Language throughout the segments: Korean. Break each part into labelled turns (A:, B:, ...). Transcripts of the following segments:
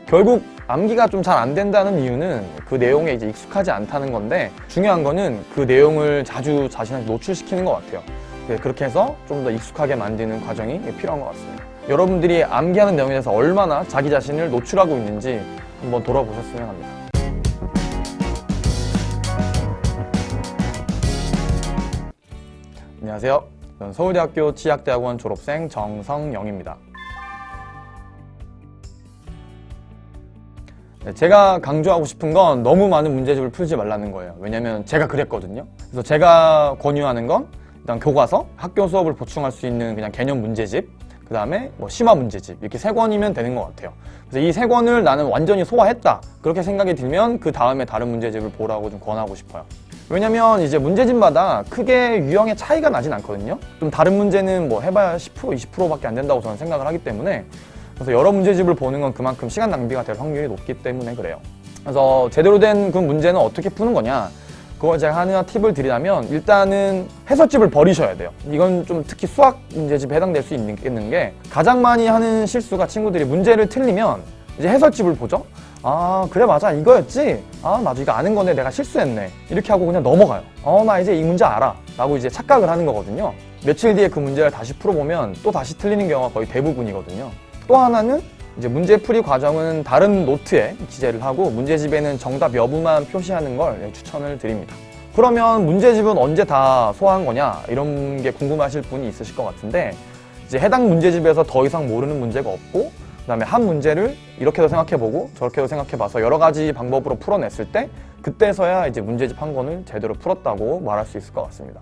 A: 결국 암기가 좀 잘 안 된다는 이유는 그 내용에 이제 익숙하지 않다는 건데, 중요한 거는 그 내용을 자주 자신한테 노출시키는 것 같아요. 그렇게 해서 좀 더 익숙하게 만드는 과정이 필요한 것 같습니다. 여러분들이 암기하는 내용에 대해서 얼마나 자기 자신을 노출하고 있는지 한번 돌아보셨으면 합니다. 안녕하세요. 저는 서울대학교 치의학대학원 졸업생 정성영입니다. 제가 강조하고 싶은 건 너무 많은 문제집을 풀지 말라는 거예요. 왜냐면 제가 그랬거든요. 그래서 제가 권유하는 건 일단 교과서, 학교 수업을 보충할 수 있는 그냥 개념 문제집, 그 다음에 뭐 심화 문제집, 이렇게 3권이면 되는 것 같아요. 그래서 이 3권을 나는 완전히 소화했다, 그렇게 생각이 들면 그 다음에 다른 문제집을 보라고 좀 권하고 싶어요. 왜냐면 이제 문제집마다 크게 유형의 차이가 나진 않거든요. 좀 다른 문제는 뭐 해봐야 10%, 20%밖에 안 된다고 저는 생각을 하기 때문에, 그래서 여러 문제집을 보는 건 그만큼 시간 낭비가 될 확률이 높기 때문에 그래요. 그래서 제대로 된 그 문제는 어떻게 푸는 거냐, 그걸 제가 하나 팁을 드리자면, 일단은 해설집을 버리셔야 돼요. 이건 좀 특히 수학 문제집에 해당될 수 있는 게, 가장 많이 하는 실수가 친구들이 문제를 틀리면 이제 해설집을 보죠. 아 그래 맞아 이거였지, 아 맞아 이거 아는 건데 내가 실수했네, 이렇게 하고 그냥 넘어가요. 나 이제 이 문제 알아 라고 이제 착각을 하는 거거든요. 며칠 뒤에 그 문제를 다시 풀어보면 또 다시 틀리는 경우가 거의 대부분이거든요. 또 하나는 이제 문제풀이 과정은 다른 노트에 기재를 하고 문제집에는 정답 여부만 표시하는 걸 추천을 드립니다. 그러면 문제집은 언제 다 소화한 거냐, 이런 게 궁금하실 분이 있으실 것 같은데, 이제 해당 문제집에서 더 이상 모르는 문제가 없고, 그 다음에 한 문제를 이렇게도 생각해보고 저렇게도 생각해봐서 여러 가지 방법으로 풀어냈을 때, 그때서야 이제 문제집 한 권을 제대로 풀었다고 말할 수 있을 것 같습니다.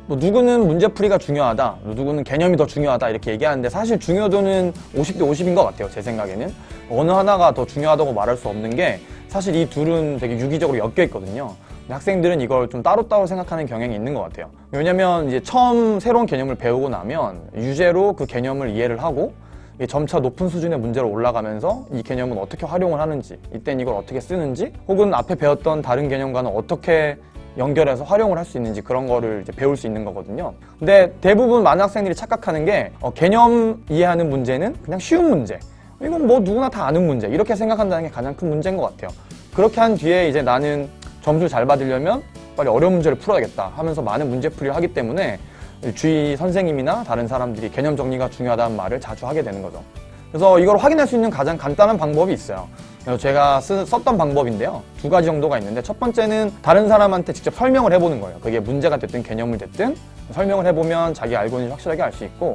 A: 누구는 문제풀이가 중요하다, 누구는 개념이 더 중요하다 이렇게 얘기하는데, 사실 중요도는 50대 50인 것 같아요. 제 생각에는 어느 하나가 더 중요하다고 말할 수 없는 게, 사실 이 둘은 되게 유기적으로 엮여 있거든요. 학생들은 이걸 좀 따로따로 생각하는 경향이 있는 것 같아요. 왜냐면 이제 처음 새로운 개념을 배우고 나면 유제로 그 개념을 이해를 하고, 점차 높은 수준의 문제로 올라가면서 이 개념은 어떻게 활용을 하는지, 이땐 이걸 어떻게 쓰는지, 혹은 앞에 배웠던 다른 개념과는 어떻게 연결해서 활용을 할 수 있는지, 그런 거를 이제 배울 수 있는 거거든요. 근데 대부분 많은 학생들이 착각하는 게, 개념 이해하는 문제는 그냥 쉬운 문제, 이건 뭐 누구나 다 아는 문제, 이렇게 생각한다는 게 가장 큰 문제인 것 같아요. 그렇게 한 뒤에 이제 나는 점수를 잘 받으려면 빨리 어려운 문제를 풀어야겠다 하면서 많은 문제풀이를 하기 때문에 주위 선생님이나 다른 사람들이 개념 정리가 중요하다는 말을 자주 하게 되는 거죠. 그래서 이걸 확인할 수 있는 가장 간단한 방법이 있어요. 제가 썼던 방법인데요. 2가지 정도가 있는데, 첫 번째는 다른 사람한테 직접 설명을 해보는 거예요. 그게 문제가 됐든 개념을 됐든 설명을 해보면 자기가 알고 있는지 확실하게 알 수 있고,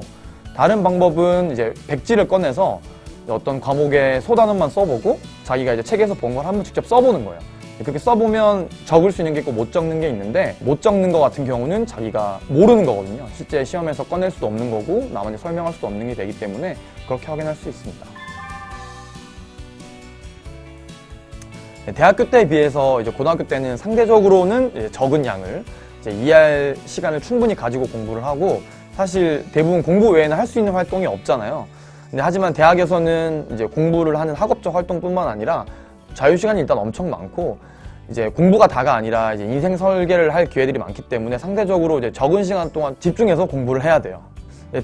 A: 다른 방법은 이제 백지를 꺼내서 어떤 과목의 소단원만 써보고 자기가 이제 책에서 본 걸 한번 직접 써보는 거예요. 그렇게 써보면 적을 수 있는 게 있고 못 적는 게 있는데, 못 적는 거 같은 경우는 자기가 모르는 거거든요. 실제 시험에서 꺼낼 수도 없는 거고 남한테 설명할 수도 없는 게 되기 때문에 그렇게 확인할 수 있습니다. 대학교 때에 비해서 이제 고등학교 때는 상대적으로는 이제 적은 양을 이제 이해할 시간을 충분히 가지고 공부를 하고, 사실 대부분 공부 외에는 할 수 있는 활동이 없잖아요. 근데 하지만 대학에서는 이제 공부를 하는 학업적 활동뿐만 아니라 자유시간이 일단 엄청 많고, 이제 공부가 다가 아니라 이제 인생 설계를 할 기회들이 많기 때문에 상대적으로 이제 적은 시간 동안 집중해서 공부를 해야 돼요.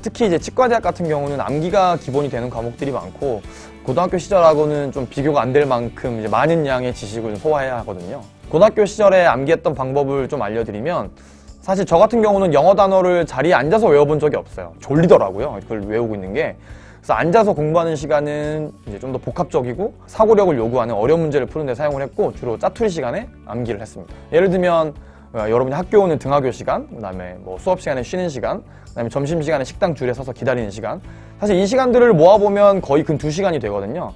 A: 특히 이제 치과대학 같은 경우는 암기가 기본이 되는 과목들이 많고, 고등학교 시절하고는 좀 비교가 안 될 만큼 이제 많은 양의 지식을 소화해야 하거든요. 고등학교 시절에 암기했던 방법을 좀 알려드리면, 사실 저 같은 경우는 영어 단어를 자리에 앉아서 외워본 적이 없어요. 졸리더라고요, 그걸 외우고 있는 게. 그래서 앉아서 공부하는 시간은 이제 좀 더 복합적이고 사고력을 요구하는 어려운 문제를 푸는 데 사용을 했고, 주로 짜투리 시간에 암기를 했습니다. 예를 들면 여러분이 학교 오는 등하교 시간, 그 다음에 뭐 수업 시간에 쉬는 시간, 그 다음에 점심시간에 식당 줄에 서서 기다리는 시간, 사실 이 시간들을 모아보면 거의 근 2시간이 되거든요.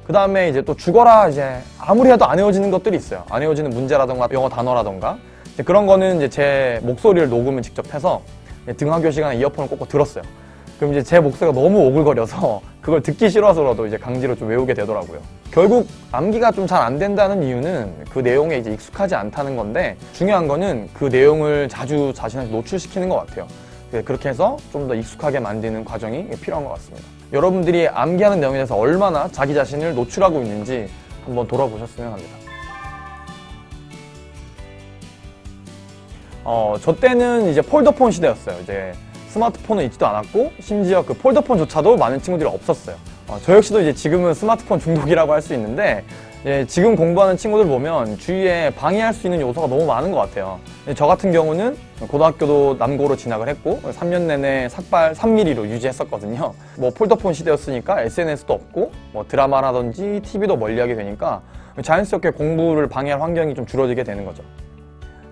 A: 그 다음에 이제 또 죽어라 이제 아무리 해도 안 외워지는 것들이 있어요. 안 외워지는 문제라던가 영어 단어라던가, 이제 그런 거는 이제 제 목소리를 녹음을 직접 해서 등하교 시간에 이어폰을 꽂고 들었어요. 그럼 이제 제 목소리가 너무 오글거려서 그걸 듣기 싫어서라도 이제 강제로 좀 외우게 되더라고요. 결국 암기가 좀 잘 안 된다는 이유는 그 내용에 이제 익숙하지 않다는 건데, 중요한 거는 그 내용을 자주 자신한테 노출시키는 것 같아요. 그렇게 해서 좀 더 익숙하게 만드는 과정이 필요한 것 같습니다. 여러분들이 암기하는 내용에 대해서 얼마나 자기 자신을 노출하고 있는지 한번 돌아보셨으면 합니다. 저 때는 이제 폴더폰 시대였어요. 이제 스마트폰은 있지도 않았고, 심지어 그 폴더폰조차도 많은 친구들이 없었어요. 저 역시도 이제 지금은 스마트폰 중독이라고 할 수 있는데, 지금 공부하는 친구들 보면 주위에 방해할 수 있는 요소가 너무 많은 것 같아요. 저 같은 경우는 고등학교도 남고로 진학을 했고 3년 내내 삭발 3mm로 유지했었거든요. 뭐 폴더폰 시대였으니까 SNS도 없고 뭐 드라마라든지 TV도 멀리하게 되니까 자연스럽게 공부를 방해할 환경이 좀 줄어들게 되는 거죠.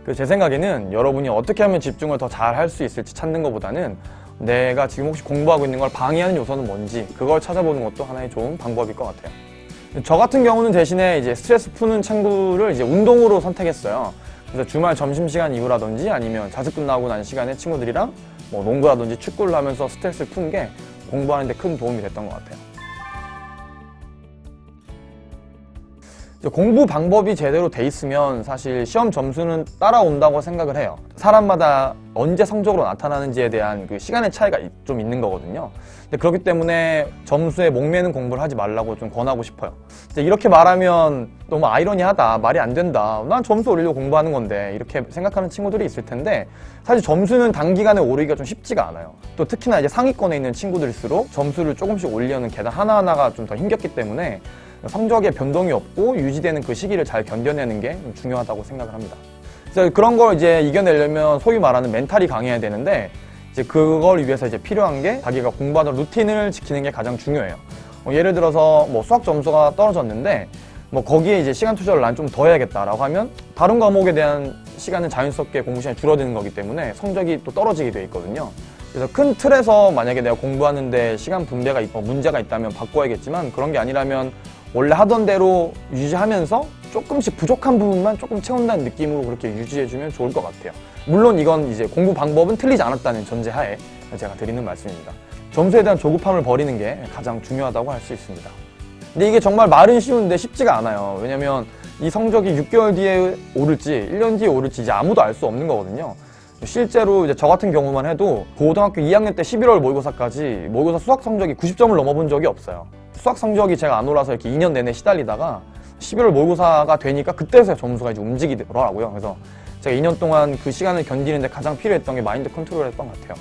A: 그래서 제 생각에는 여러분이 어떻게 하면 집중을 더 잘 할 수 있을지 찾는 것보다는 내가 지금 혹시 공부하고 있는 걸 방해하는 요소는 뭔지 그걸 찾아보는 것도 하나의 좋은 방법일 것 같아요. 저 같은 경우는 대신에 이제 스트레스 푸는 친구를 이제 운동으로 선택했어요. 그래서 주말 점심시간 이후라든지 아니면 자습 끝나고 난 시간에 친구들이랑 뭐 농구라든지 축구를 하면서 스트레스를 푼 게 공부하는 데 큰 도움이 됐던 것 같아요. 공부 방법이 제대로 돼 있으면 사실 시험 점수는 따라온다고 생각을 해요. 사람마다 언제 성적으로 나타나는지에 대한 그 시간의 차이가 좀 있는 거거든요. 근데 그렇기 때문에 점수에 목매는 공부를 하지 말라고 좀 권하고 싶어요. 이렇게 말하면 너무 아이러니하다, 말이 안 된다, 난 점수 올리려고 공부하는 건데 이렇게 생각하는 친구들이 있을 텐데, 사실 점수는 단기간에 오르기가 좀 쉽지가 않아요. 또 특히나 이제 상위권에 있는 친구들일수록 점수를 조금씩 올리려는 계단 하나하나가 좀 더 힘겹기 때문에 성적에 변동이 없고 유지되는 그 시기를 잘 견뎌내는 게 중요하다고 생각을 합니다. 그래서 그런 걸 이제 이겨내려면 소위 말하는 멘탈이 강해야 되는데, 이제 그걸 위해서 이제 필요한 게 자기가 공부하는 루틴을 지키는 게 가장 중요해요. 예를 들어서 뭐 수학 점수가 떨어졌는데 뭐 거기에 이제 시간 투자를 난 좀 더 해야겠다라고 하면 다른 과목에 대한 시간은 자연스럽게 공부 시간이 줄어드는 거기 때문에 성적이 또 떨어지게 돼 있거든요. 그래서 큰 틀에서 만약에 내가 공부하는데 시간 분배가 문제가 있다면 바꿔야겠지만, 그런 게 아니라면 원래 하던 대로 유지하면서 조금씩 부족한 부분만 조금 채운다는 느낌으로 그렇게 유지해주면 좋을 것 같아요. 물론 이건 이제 공부 방법은 틀리지 않았다는 전제하에 제가 드리는 말씀입니다. 점수에 대한 조급함을 버리는 게 가장 중요하다고 할 수 있습니다. 근데 이게 정말 말은 쉬운데 쉽지가 않아요. 왜냐면 이 성적이 6개월 뒤에 오를지 1년 뒤에 오를지 이제 아무도 알 수 없는 거거든요. 실제로 이제 저 같은 경우만 해도 고등학교 2학년 때 11월 모의고사까지 모의고사 수학 성적이 90점을 넘어본 적이 없어요. 수학 성적이 제가 안 올라서 이렇게 2년 내내 시달리다가 11월 모의고사가 되니까 그때서야 점수가 이제 움직이더라고요. 그래서 제가 2년 동안 그 시간을 견디는데 가장 필요했던 게 마인드 컨트롤이었던 것 같아요.